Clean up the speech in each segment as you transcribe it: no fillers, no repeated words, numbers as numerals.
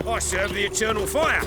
I serve the eternal fire.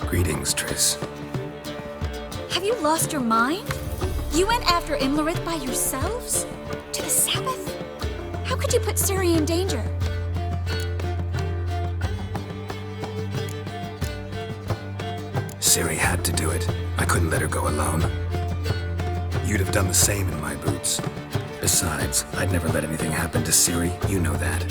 Greetings, Triss. Have you lost your mind? You went after Imlerith by yourselves? To the Sabbath? How could you put Ciri in danger? Ciri had to do it. I couldn't let her go alone. You'd have done the same in my boots. Besides, I'd never let anything happen to Ciri. You know that.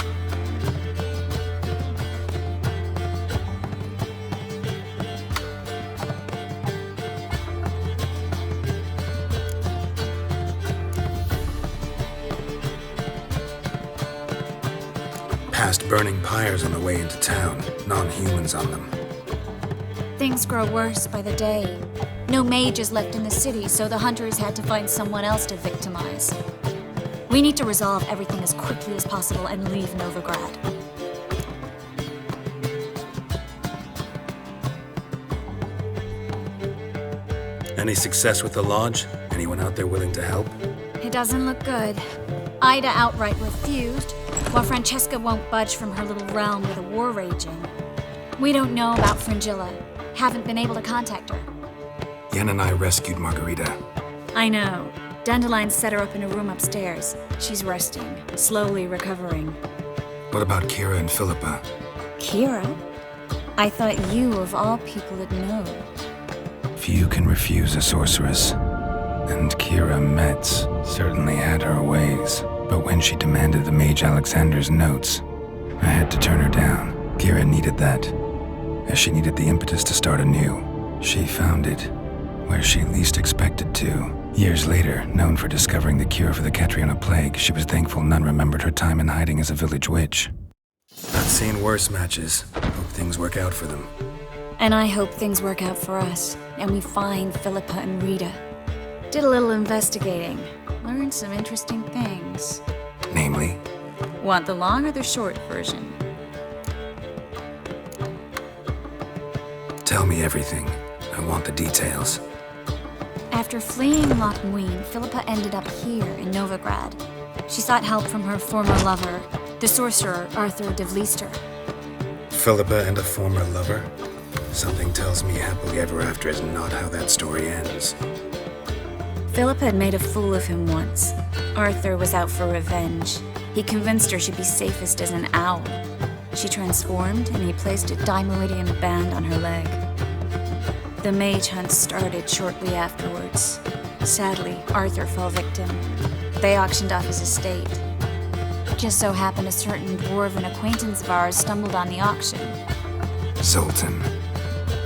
Past burning pyres on the way into town. Non-humans on them. Things grow worse by the day. No mages left in the city, so the hunters had to find someone else to victimize. We need to resolve everything as quickly as possible and leave Novigrad. Any success with the lodge? Anyone out there willing to help? It doesn't look good. Ida outright refused, while Francesca won't budge from her little realm with a war raging. We don't know about Fringilla. Haven't been able to contact her. Yen and I rescued Margarita. I know. Dandelion set her up in a room upstairs. She's resting, slowly recovering. What about Kira and Philippa? Kira? I thought you, of all people, would know. Few can refuse a sorceress. And Kira Metz certainly had her ways. But when she demanded the Mage Alexander's notes, I had to turn her down. Kira needed that, as she needed the impetus to start anew. She found it where she least expected to. Years later, known for discovering the cure for the Catriona plague, she was thankful none remembered her time in hiding as a village witch. I've seen worse matches. Hope things work out for them. And I hope things work out for us, and we find Philippa and Rita. Did a little investigating. Learned some interesting things. Namely? Want the long or the short version? Tell me everything. I want the details. After fleeing Loch Muin, Philippa ended up here in Novigrad. She sought help from her former lover, the sorcerer Arthur de Vlister. Philippa and a former lover? Something tells me happily ever after is not how that story ends. Philippa had made a fool of him once. Arthur was out for revenge. He convinced her she'd be safest as an owl. She transformed, and he placed a dimeridian band on her leg. The mage hunt started shortly afterwards. Sadly, Arthur fell victim. They auctioned off his estate. Just so happened a certain dwarven acquaintance of ours stumbled on the auction. Zoltan.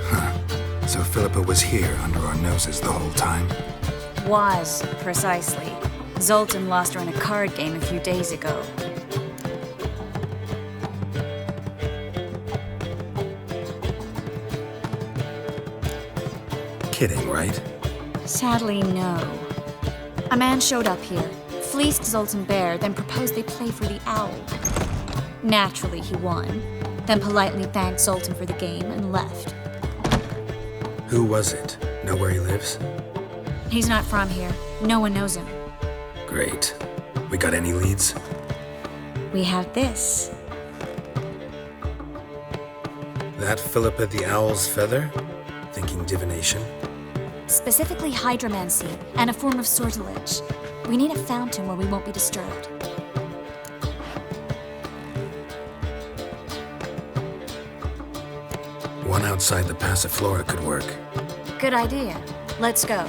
Huh. So Philippa was here under our noses the whole time? Was, precisely. Zoltan lost her in a card game a few days ago. Kidding, right? Sadly, no. A man showed up here, fleeced Zoltan bare, then proposed they play for the owl. Naturally, he won, then politely thanked Zoltan for the game and left. Who was it? Know where he lives? He's not from here. No one knows him. Great. We got any leads? We have this. That Philippa the Owl's feather? Thinking divination? Specifically hydromancy and a form of sortilege. We need a fountain where we won't be disturbed. One outside the Passiflora could work. Good idea. Let's go.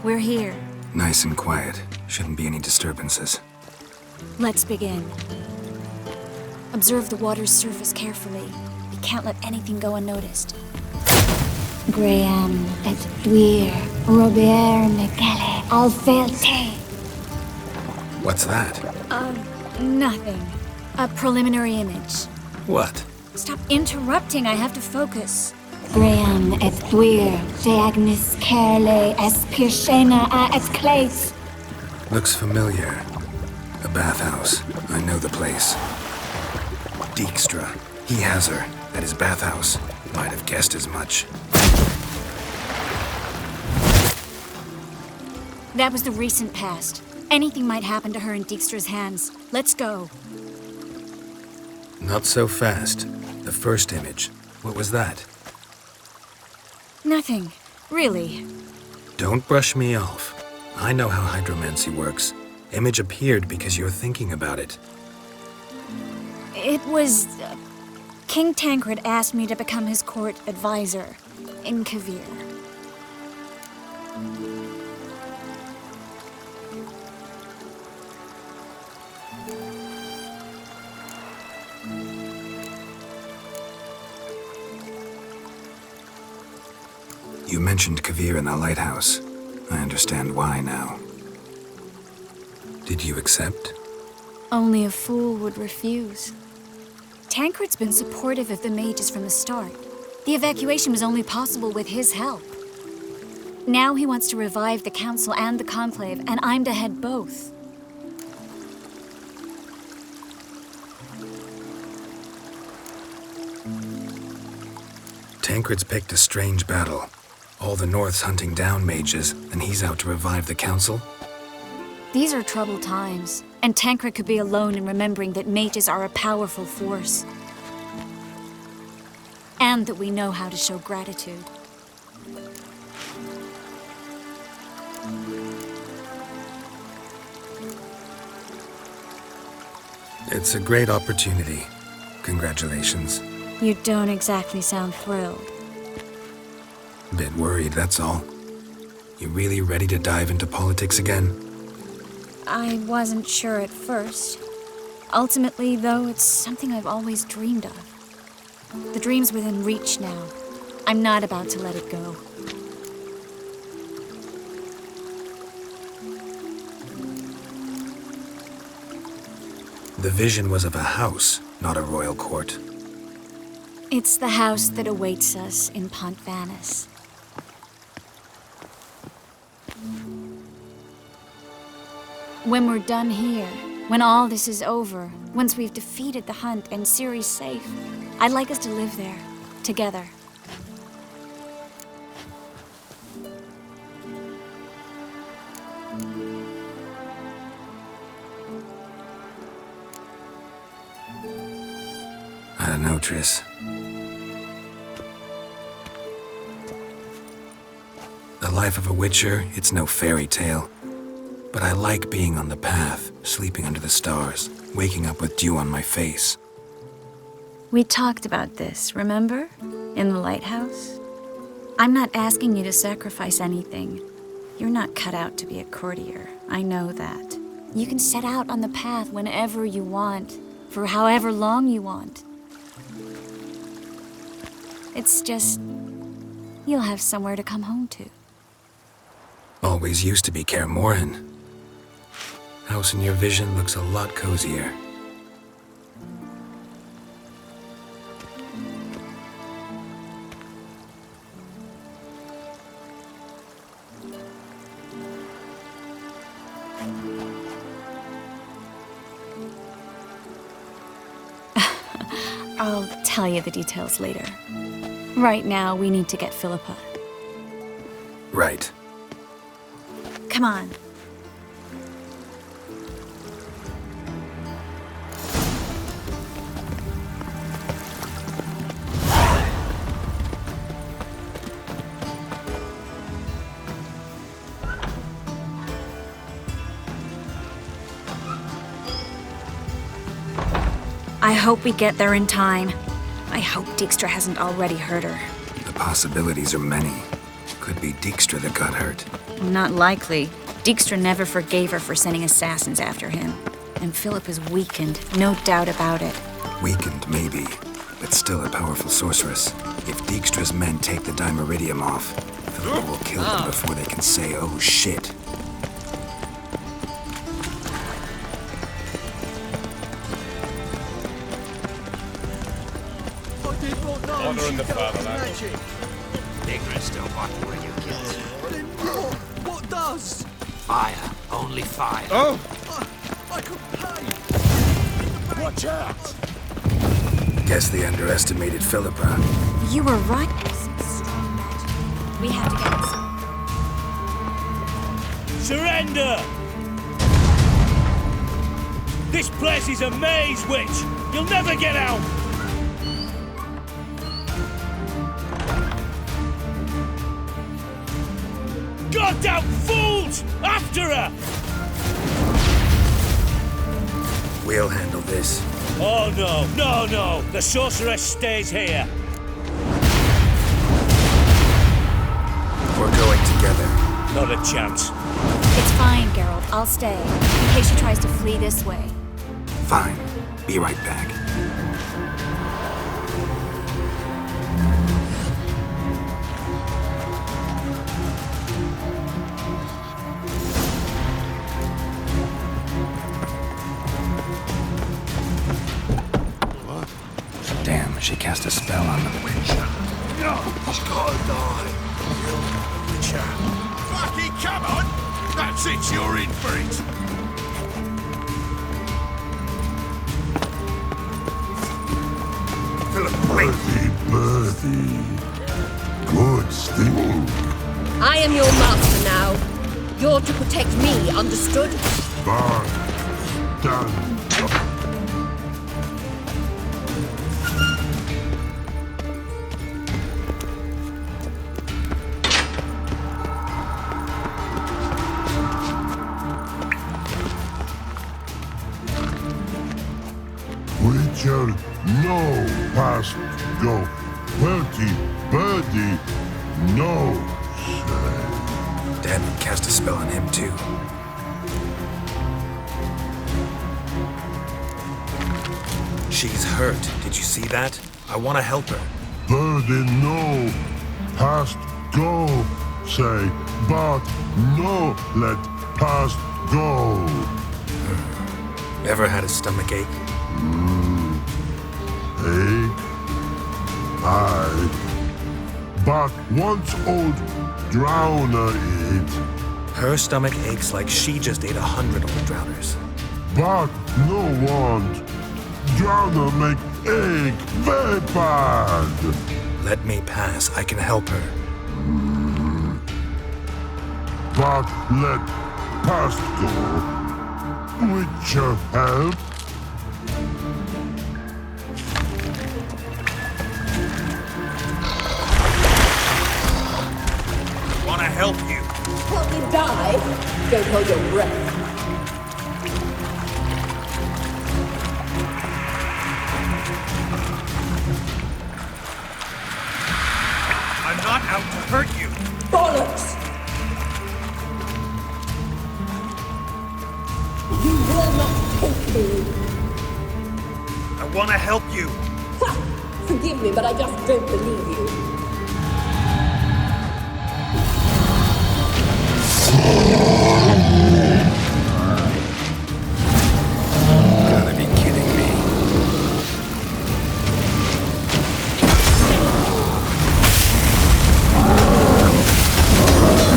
We're here. Nice and quiet. Shouldn't be any disturbances. Let's begin. Observe the water's surface carefully. We can't let anything go unnoticed. Graham et Duir, Robert Mekele, Alfelte. What's that? Nothing. A preliminary image. What? Stop interrupting, I have to focus. Graham et Duir, Deagnis Kerle, Espirshena a et Claes. Looks familiar. A bathhouse. I know the place. Dijkstra. He has her. At his bathhouse. Might have guessed as much. That was the recent past. Anything might happen to her in Dijkstra's hands. Let's go. Not so fast. The first image. What was that? Nothing. Really. Don't brush me off. I know how hydromancy works. Image appeared because you're thinking about it. It was... King Tancred asked me to become his court advisor in Kavir. You mentioned Kavir in the lighthouse. I understand why now. Did you accept? Only a fool would refuse. Tancred's been supportive of the mages from the start. The evacuation was only possible with his help. Now he wants to revive the council and the conclave, and I'm to head both. Tancred's picked a strange battle. All the North's hunting down mages, and he's out to revive the council? These are troubled times, and Tancred could be alone in remembering that mages are a powerful force. And that we know how to show gratitude. It's a great opportunity. Congratulations. You don't exactly sound thrilled. Bit worried, that's all. You really ready to dive into politics again? I wasn't sure at first. Ultimately, though, it's something I've always dreamed of. The dream's within reach now. I'm not about to let it go. The vision was of a house, not a royal court. It's the house that awaits us in Pont Vanis. When we're done here, when all this is over, once we've defeated the hunt and Ciri's safe, I'd like us to live there, together. I don't know, Triss. The life of a witcher, it's no fairy tale. But I like being on the path, sleeping under the stars, waking up with dew on my face. We talked about this, remember? In the lighthouse? I'm not asking you to sacrifice anything. You're not cut out to be a courtier. I know that. You can set out on the path whenever you want, for however long you want. It's just... you'll have somewhere to come home to. Always used to be Kaer Morhen. House in your vision looks a lot cozier. I'll tell you the details later. Right now, we need to get Philippa. Right. Come on. I hope we get there in time. I hope Dijkstra hasn't already hurt her. The possibilities are many. Could be Dijkstra that got hurt. Not likely. Dijkstra never forgave her for sending assassins after him. And Philip is weakened, no doubt about it. Weakened, maybe, but still a powerful sorceress. If Dijkstra's Philippa's men take the dimeridium off, Philippa will kill them before they can say, oh shit. Honor in the fatherland. Ignorance still walking where you kids. What does? Fire. Only fire. Oh! I could pay. Watch out! Guess they underestimated Philippa. You were right. We have to get some. Surrender! This place is a maze, witch! You'll never get out! Goddamn fools! After her! We'll handle this. Oh no, no, no! The sorceress stays here! We're going together. Not a chance. It's fine, Geralt. I'll stay, in case she tries to flee this way. Fine. Be right back. Damn, she cast a spell on them. No! He's gotta die! Witcher! Fucking come on! That's it, you're in for it! Philip, wait! Birdie. Good stinging. I am your master now. You're to protect me, understood? Bar. Done. Witcher, no past go. Birdie, no say. Dad cast a spell on him too. She's hurt. Did you see that? I want to help her. Birdie, no past go. Say, but no let past go. Ever had a stomach ache? Aye. But once old drowner eat. Her stomach aches like she just ate 100 old drowners. But no want. Drowner make egg very bad. Let me pass. I can help her. But let past go. Witcher help. Want to help you? Help me die? Don't hold your breath. I'm not out to hurt you. Bollocks! You will not take me. I want to help you. Ha! Forgive me, but I just don't believe you. Gotta be kidding me.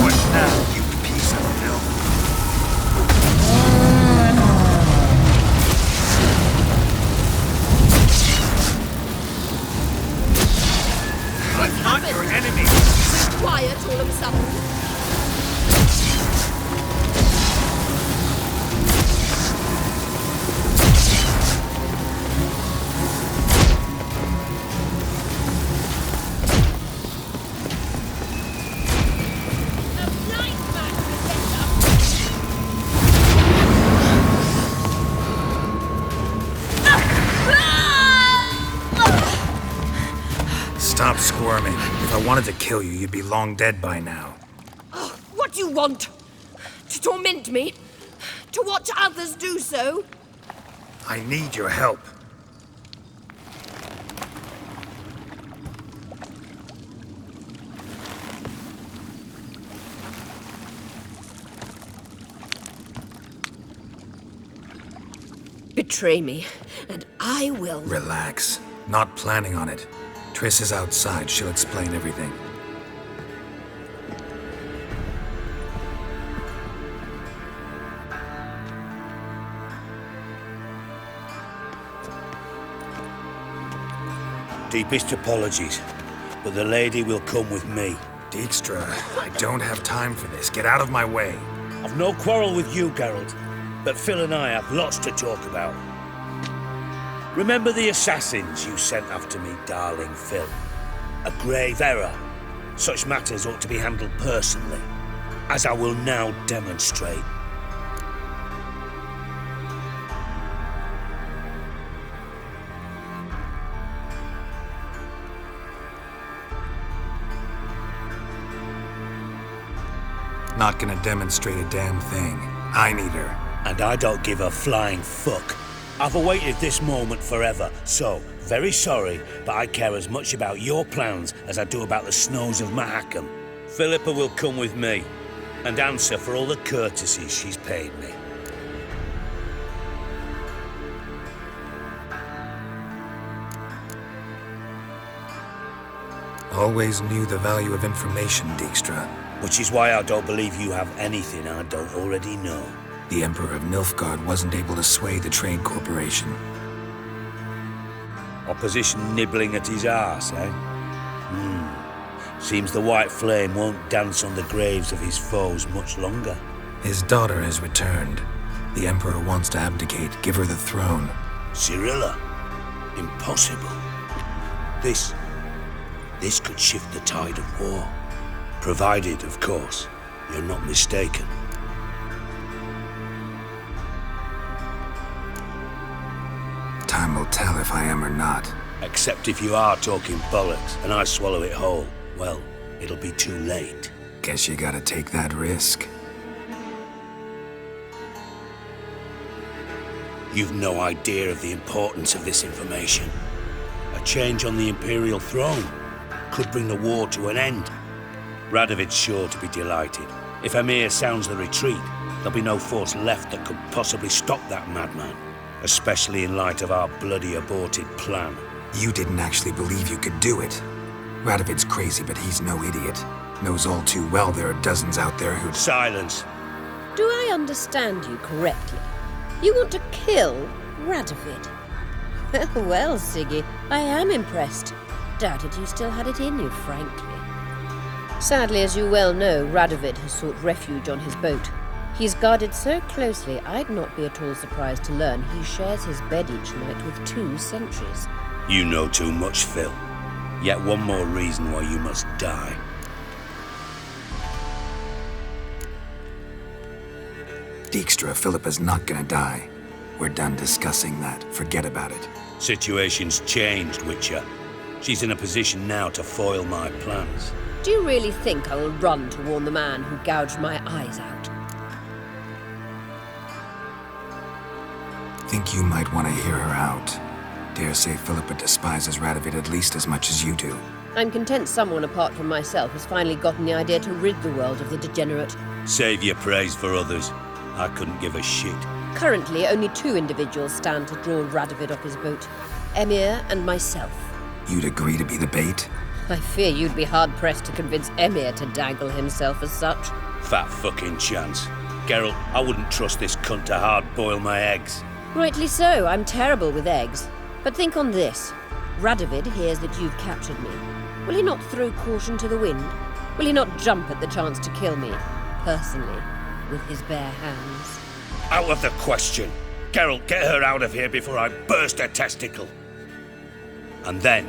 What now, you piece of filth? I'm not your enemy. Quiet all of a sudden. Stop squirming. If I wanted to kill you, you'd be long dead by now. What do you want? To torment me? To watch others do so? I need your help. betray me, and I will. Relax. Not planning on it. Triss is outside. She'll explain everything. Deepest apologies, but the lady will come with me. Dijkstra, I don't have time for this. Get out of my way. I've no quarrel with you, Geralt, but Phil and I have lots to talk about. Remember the assassins you sent after me, darling Phil? A grave error. Such matters ought to be handled personally, as I will now demonstrate. Not gonna demonstrate a damn thing. I need her. And I don't give a flying fuck. I've awaited this moment forever, so, very sorry, but I care as much about your plans as I do about the snows of Mahakam. Philippa will come with me, and answer for all the courtesies she's paid me. Always knew the value of information, Dijkstra. Which is why I don't believe you have anything I don't already know. The Emperor of Nilfgaard wasn't able to sway the Trade Corporation. Opposition nibbling at his arse, eh? Seems the White Flame won't dance on the graves of his foes much longer. His daughter has returned. The Emperor wants to abdicate, give her the throne. Cyrilla? Impossible. This could shift the tide of war. Provided, of course, you're not mistaken. Time will tell if I am or not. Except if you are talking bollocks and I swallow it whole, well, it'll be too late. Guess you gotta take that risk. You've no idea of the importance of this information. A change on the Imperial throne could bring the war to an end. Radovid's sure to be delighted. If Emir sounds the retreat, there'll be no force left that could possibly stop that madman. Especially in light of our bloody aborted plan. You didn't actually believe you could do it. Radovid's crazy, but he's no idiot. Knows all too well there are dozens out there who'd... Silence! Do I understand you correctly? You want to kill Radovid? Well, Siggy, I am impressed. Doubted you still had it in you, frankly. Sadly, as you well know, Radovid has sought refuge on his boat. He's guarded so closely, I'd not be at all surprised to learn he shares his bed each night with 2 sentries. You know too much, Phil. Yet one more reason why you must die. Dijkstra, Philippa's not gonna die. We're done discussing that. Forget about it. Situation's changed, Witcher. She's in a position now to foil my plans. Do you really think I will run to warn the man who gouged my eyes out? Think you might want to hear her out. Dare say Philippa despises Radovid at least as much as you do. I'm content someone apart from myself has finally gotten the idea to rid the world of the degenerate. Save your praise for others. I couldn't give a shit. Currently, only 2 individuals stand to draw Radovid off his boat. Emir and myself. You'd agree to be the bait? I fear you'd be hard-pressed to convince Emir to dangle himself as such. Fat fucking chance. Geralt, I wouldn't trust this cunt to hard-boil my eggs. Rightly so, I'm terrible with eggs. But think on this. Radovid hears that you've captured me. Will he not throw caution to the wind? Will he not jump at the chance to kill me, personally, with his bare hands? Out of the question. Geralt, get her out of here before I burst her testicle. And then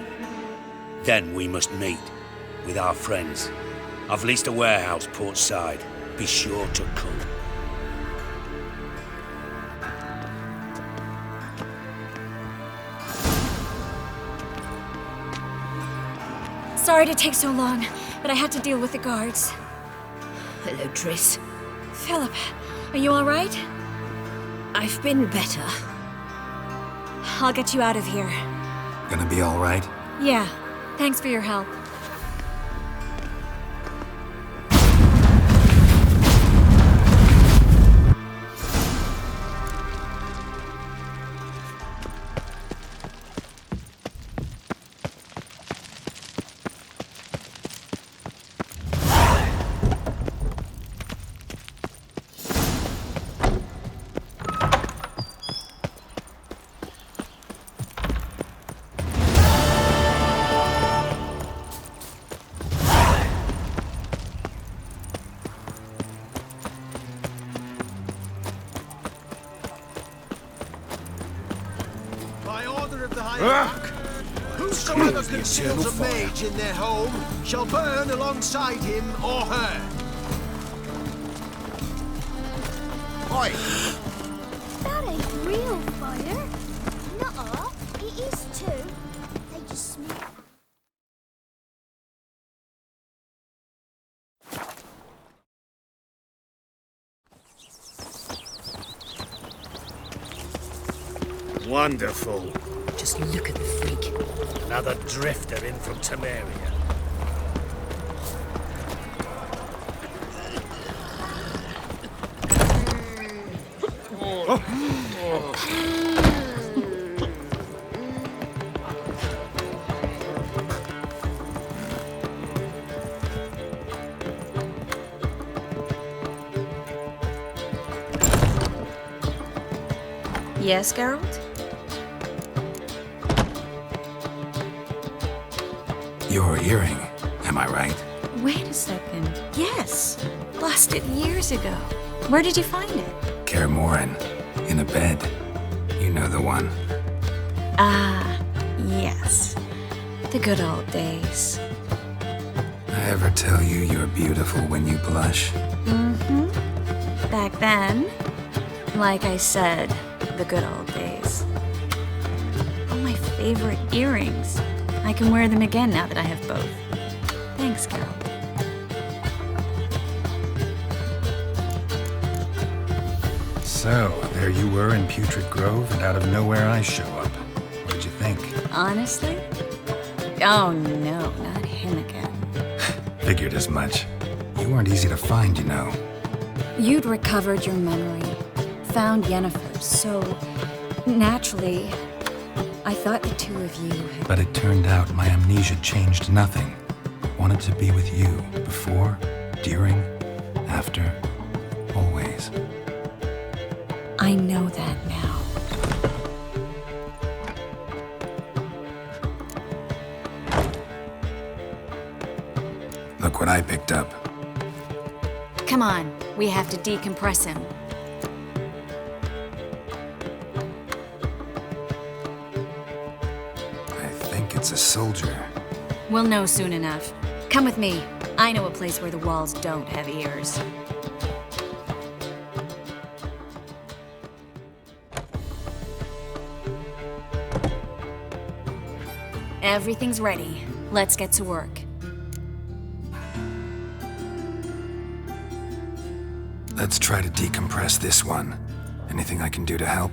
we must meet with our friends. I've leased a warehouse port side. Be sure to come. Sorry to take so long, but I had to deal with the guards. Hello, Triss. Philip, are you all right? I've been better. I'll get you out of here. Gonna be all right? Yeah, thanks for your help. firework. Whosoever conceals a mage in their home shall burn alongside him or her. Oi! That ain't real fire. Nuh-uh, it is too. They just smear. Wonderful. Just look at the freak. Another drifter in from Temeria. Yes, Geralt? Your earring, am I right? Wait a second. Yes. Lost it years ago. Where did you find it? Kaer Morhen, in a bed. You know the one. Ah, yes. The good old days. I ever tell you you're beautiful when you blush? Mm-hmm. Back then, like I said, the good old days. Oh, my favorite earrings. I can wear them again now that I have both. Thanks, Carol. So, there you were in Putrid Grove, and out of nowhere I show up. What did you think? Honestly? Oh no, not him again. Figured as much. You weren't easy to find, you know. You'd recovered your memory, found Yennefer, so naturally, I thought the two of you had... But it turned out my amnesia changed nothing. Wanted to be with you, before, during, after, always. I know that now. Look what I picked up. Come on, we have to decompress him. I think it's a soldier. We'll know soon enough. Come with me. I know a place where the walls don't have ears. Everything's ready. Let's get to work. Let's try to decompress this one. Anything I can do to help?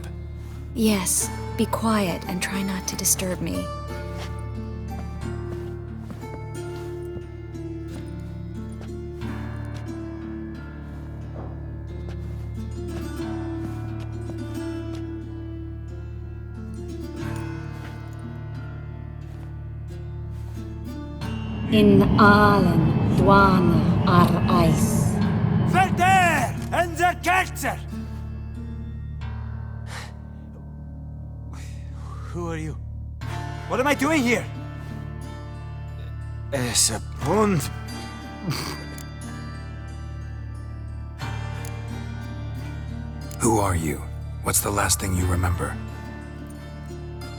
Yes, be quiet and try not to disturb me. In allen dwane ar eis. Verder and the Kerzer! Who are you? What am I doing here? Es a bond. Who are you? What's the last thing you remember?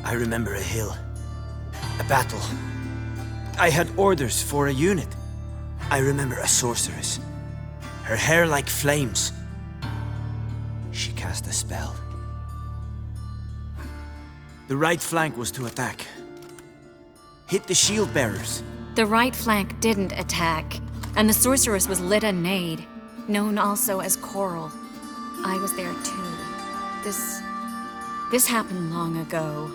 I remember a hill. A battle. I had orders for a unit. I remember a sorceress. Her hair like flames. She cast a spell. The right flank was to attack. Hit the shield bearers. The right flank didn't attack, and the sorceress was Lyta Nade, known also as Coral. I was there too. This happened long ago.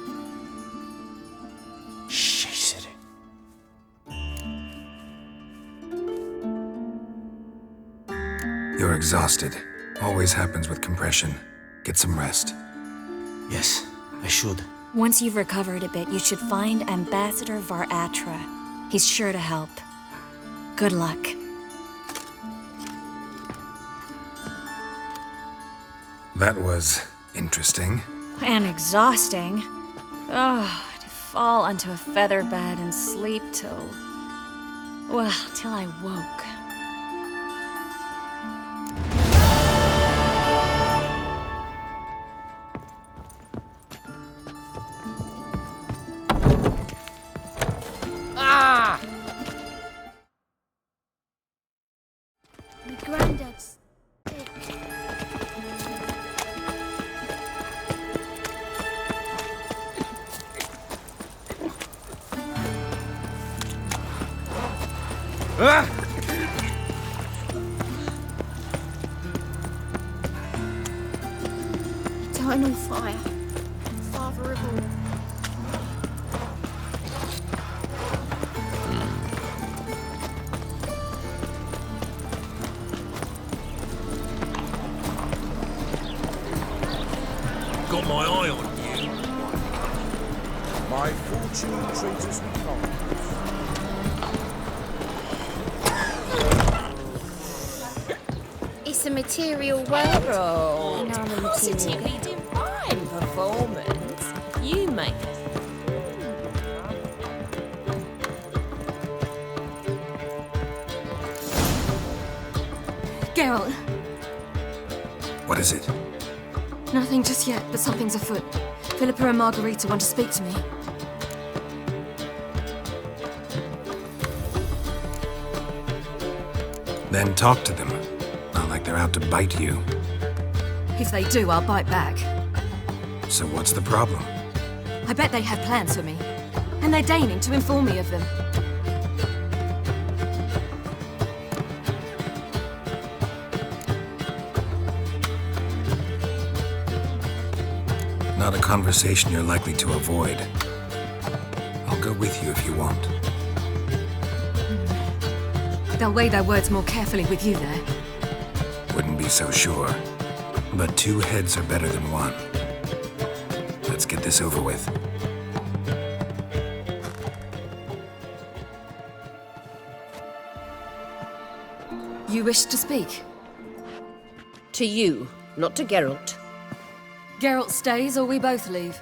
You're exhausted. Always happens with compression. Get some rest. Yes, I should. Once you've recovered a bit, you should find Ambassador Var-Atra. He's sure to help. Good luck. That was interesting. And exhausting. Oh, to fall onto a feather bed and sleep till I woke. granddad's. Eternal fire, father of all. Got my eye on you. My fortune treats us with kindness. It's a material world. Oh, And I'm a positively divine performance. You make it. Geralt, What is it? nothing just yet, but something's afoot. Philippa and Margarita want to speak to me. Then talk to them. Not like they're out to bite you. If they do, I'll bite back. So what's the problem? I bet they have plans for me, and they're deigning to inform me of them. Not a conversation you're likely to avoid. I'll go with you if you want. They'll weigh their words more carefully with you there. Wouldn't be so sure. But 2 heads are better than 1. Let's get this over with. You wish to speak? To you, not to Geralt. Geralt stays or we both leave?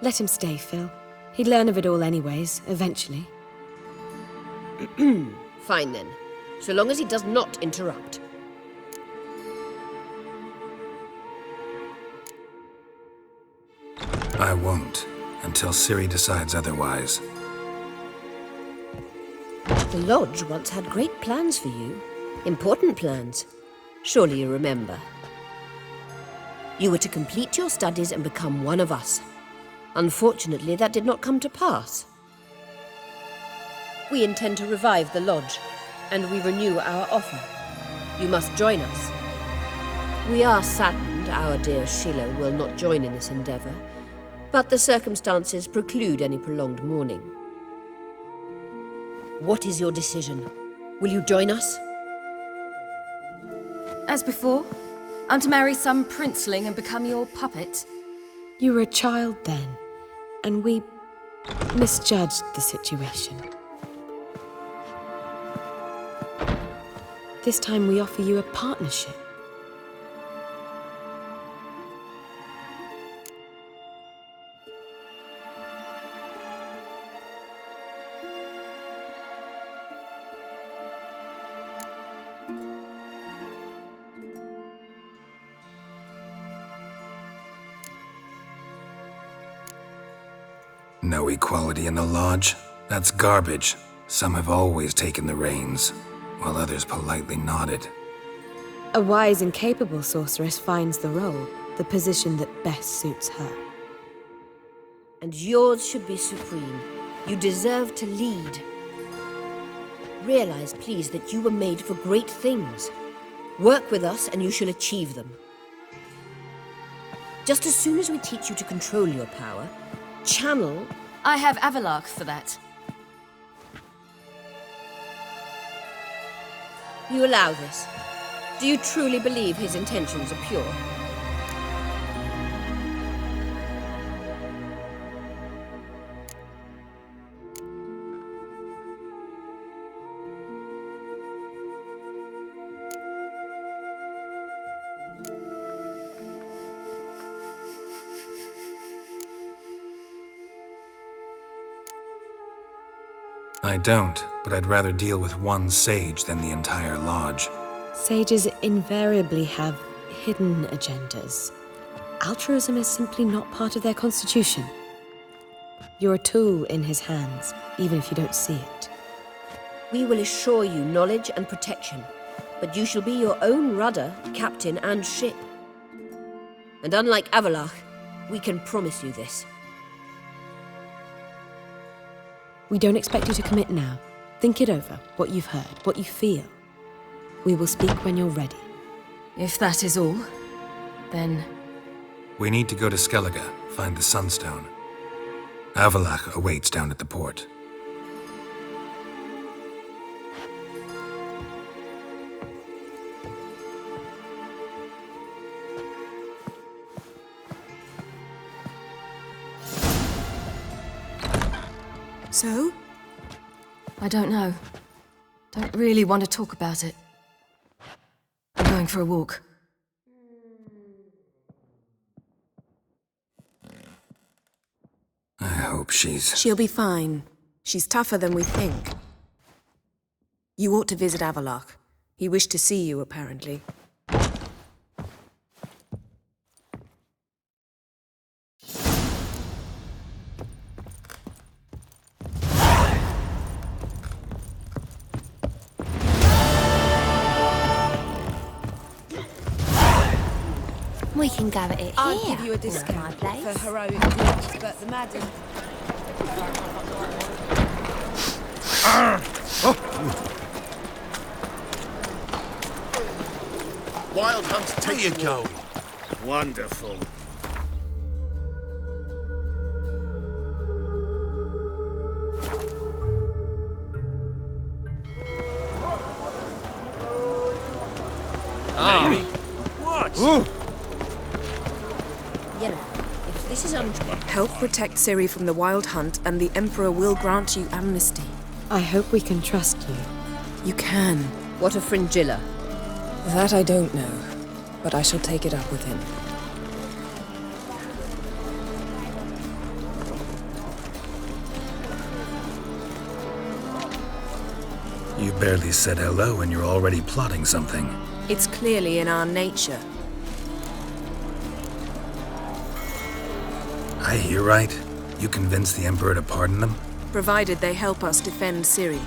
Let him stay, Phil. He'd learn of it all anyways, eventually. Fine then, so long as he does not interrupt. I won't, until Ciri decides otherwise. The Lodge once had great plans for you. Important plans. Surely you remember. You were to complete your studies and become one of us. Unfortunately, that did not come to pass. We intend to revive the Lodge, and we renew our offer. You must join us. We are saddened our dear Sheila will not join in this endeavor, but the circumstances preclude any prolonged mourning. What is your decision? Will you join us? As before, I'm to marry some princeling and become your puppet. You were a child then, and we misjudged the situation. This time we offer you a partnership. No equality in the Lodge? That's garbage. Some have always taken the reins, while others politely nodded. A wise and capable sorceress finds the role, the position that best suits her. And yours should be supreme. You deserve to lead. Realize, please, that you were made for great things. Work with us and you shall achieve them. Just as soon as we teach you to control your power, channel... I have Avalark for that. You allow this? Do you truly believe his intentions are pure? I don't, but I'd rather deal with one sage than the entire Lodge. Sages invariably have hidden agendas. Altruism is simply not part of their constitution. You're a tool in his hands, even if you don't see it. We will assure you knowledge and protection, but you shall be your own rudder, captain, and ship. And unlike Avalach, we can promise you this. We don't expect you to commit now. Think it over, what you've heard, what you feel. We will speak when you're ready. If that is all, then... We need to go to Skellige, find the Sunstone. Avalach awaits down at the port. So? I don't know. Don't really want to talk about it. I'm going for a walk. I hope she's... She'll be fine. She's tougher than we think. You ought to visit Avalach. He wished to see you, apparently. We can go at it here. I'll give you a discount for heroic deeds, but the madam... Wild Hunt's take you go. Wonderful. Maybe. What? Yellow, if this is untrue... Help protect Ciri from the Wild Hunt, and the Emperor will grant you amnesty. I hope we can trust you. You can. What of Fringilla? That I don't know, but I shall take it up with him. You barely said hello and you're already plotting something. It's clearly in our nature. I hear right? You convinced the Emperor to pardon them? Provided they help us defend Ciri.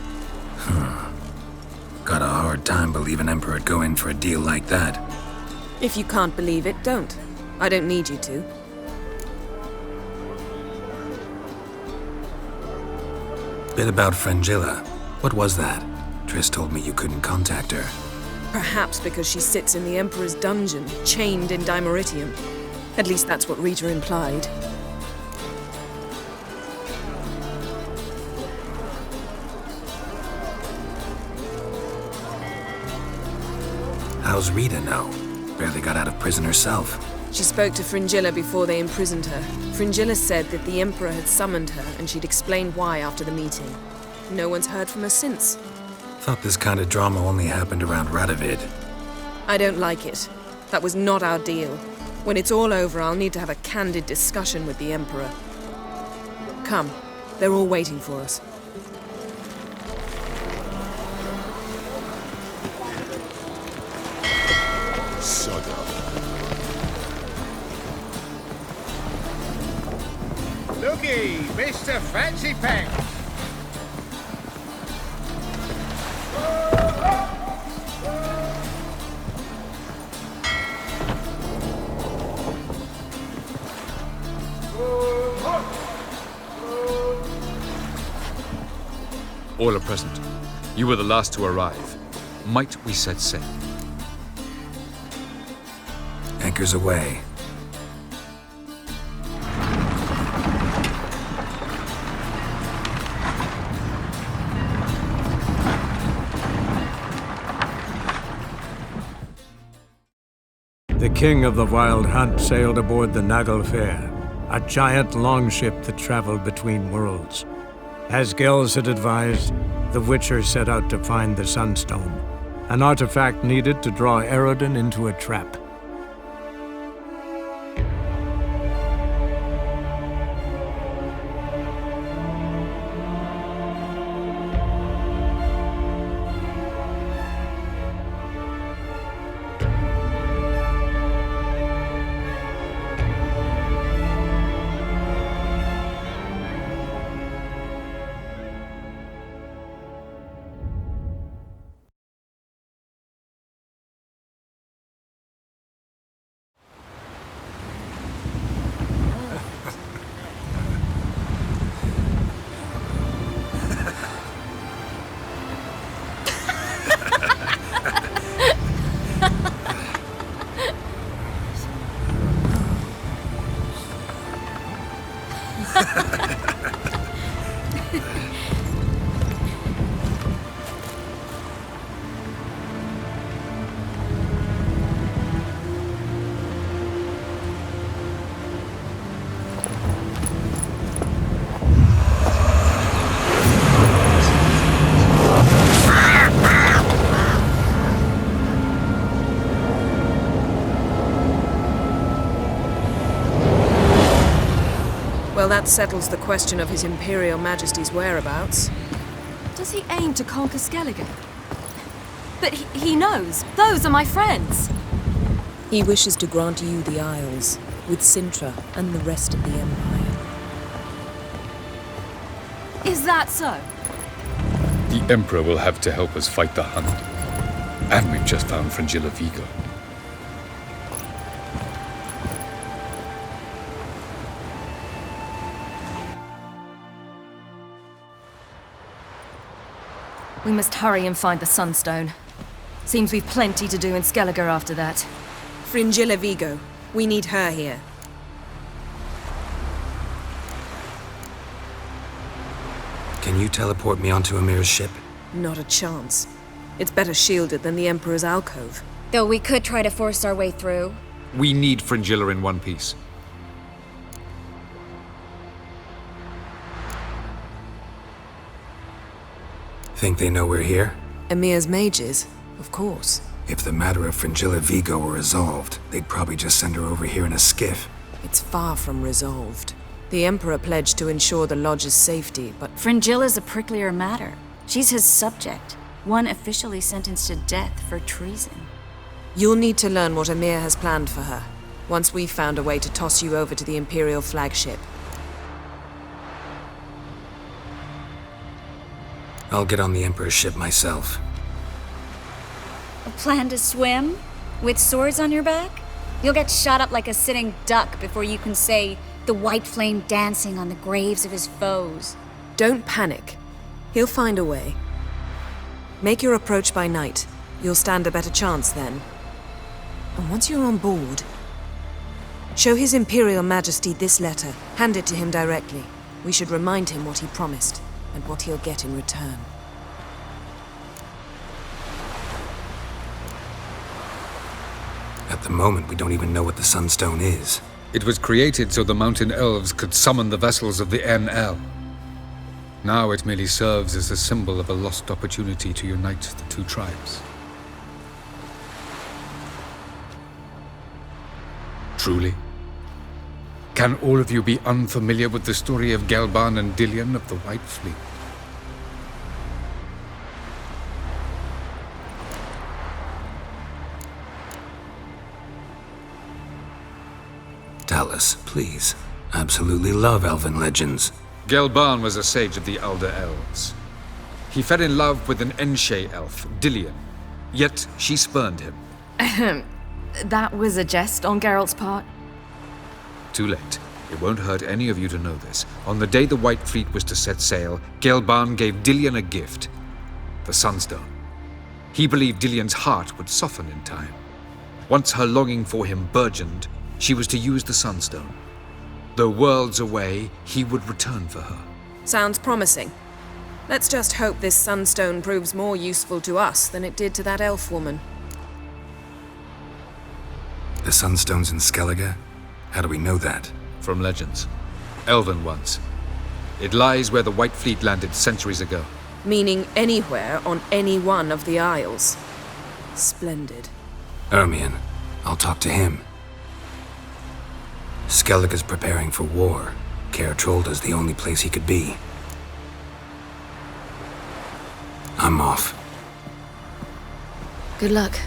Got a hard time believing Emperor'd go in for a deal like that. If you can't believe it, don't. I don't need you to. Bit about Fringilla. What was that? Triss told me you couldn't contact her. Perhaps because she sits in the Emperor's dungeon, chained in Dimeritium. At least that's what Rita implied. How's Rita know? Barely got out of prison herself. She spoke to Fringilla before they imprisoned her. Fringilla said that the Emperor had summoned her and she'd explained why after the meeting. No one's heard from her since. Thought this kind of drama only happened around Radovid. I don't like it. That was not our deal. When it's all over, I'll need to have a candid discussion with the Emperor. Come, they're all waiting for us. Shut up. Looky, Mr. Fancy Pants. All are present. You were the last to arrive. Might we set sail? Anchors away. The king of the Wild Hunt sailed aboard the Naglfare, a giant longship that traveled between worlds. As Gels had advised, the Witcher set out to find the Sunstone, an artifact needed to draw Eredin into a trap. that settles the question of His Imperial Majesty's whereabouts. Does he aim to conquer Skellige? But he knows. Those are my friends. He wishes to grant you the Isles, with Sintra and the rest of the Empire. Is that so? The Emperor will have to help us fight the Hunt. And we've just found Fringilla Vigo. We must hurry and find the Sunstone. Seems we've plenty to do in Skellige after that. Fringilla Vigo. We need her here. Can you teleport me onto Amir's ship? Not a chance. It's better shielded than the Emperor's alcove. Though we could try to force our way through. We need Fringilla in one piece. Think they know we're here? Emir's mages, of course. If the matter of Fringilla Vigo were resolved, they'd probably just send her over here in a skiff. It's far from resolved. The Emperor pledged to ensure the Lodge's safety, but... Fringilla's a pricklier matter. She's his subject, one officially sentenced to death for treason. You'll need to learn what Emir has planned for her, once we've found a way to toss you over to the Imperial flagship. I'll get on the Emperor's ship myself. A plan to swim? With swords on your back? You'll get shot up like a sitting duck before you can say, the white flame dancing on the graves of his foes. Don't panic. He'll find a way. Make your approach by night. You'll stand a better chance then. And once you're on board, show His Imperial Majesty this letter. Hand it to him directly. We should remind him what he promised, and what he'll get in return. At the moment, we don't even know what the Sunstone is. It was created so the Mountain Elves could summon the vessels of the NL. Now it merely serves as a symbol of a lost opportunity to unite the two tribes. Truly? Can all of you be unfamiliar with the story of Gelban and Dillion of the White Fleet? Tell us, please. Absolutely love elven legends. Gelban was a sage of the Elder Elves. He fell in love with an Enshe elf, Dillion, yet she spurned him. That was a jest on Geralt's part? Too late. It won't hurt any of you to know this. On the day the White Fleet was to set sail, Gelban gave Dillion a gift. The Sunstone. He believed Dillion's heart would soften in time. Once her longing for him burgeoned, she was to use the Sunstone. Though worlds away, he would return for her. Sounds promising. Let's just hope this Sunstone proves more useful to us than it did to that elf woman. The Sunstone's in Skellige? How do we know that? From legends. Elven ones. It lies where the White Fleet landed centuries ago. Meaning anywhere on any one of the Isles. Splendid. Ermion. I'll talk to him. Skellige's preparing for war. Caer Trolda's the only place he could be. I'm off. Good luck.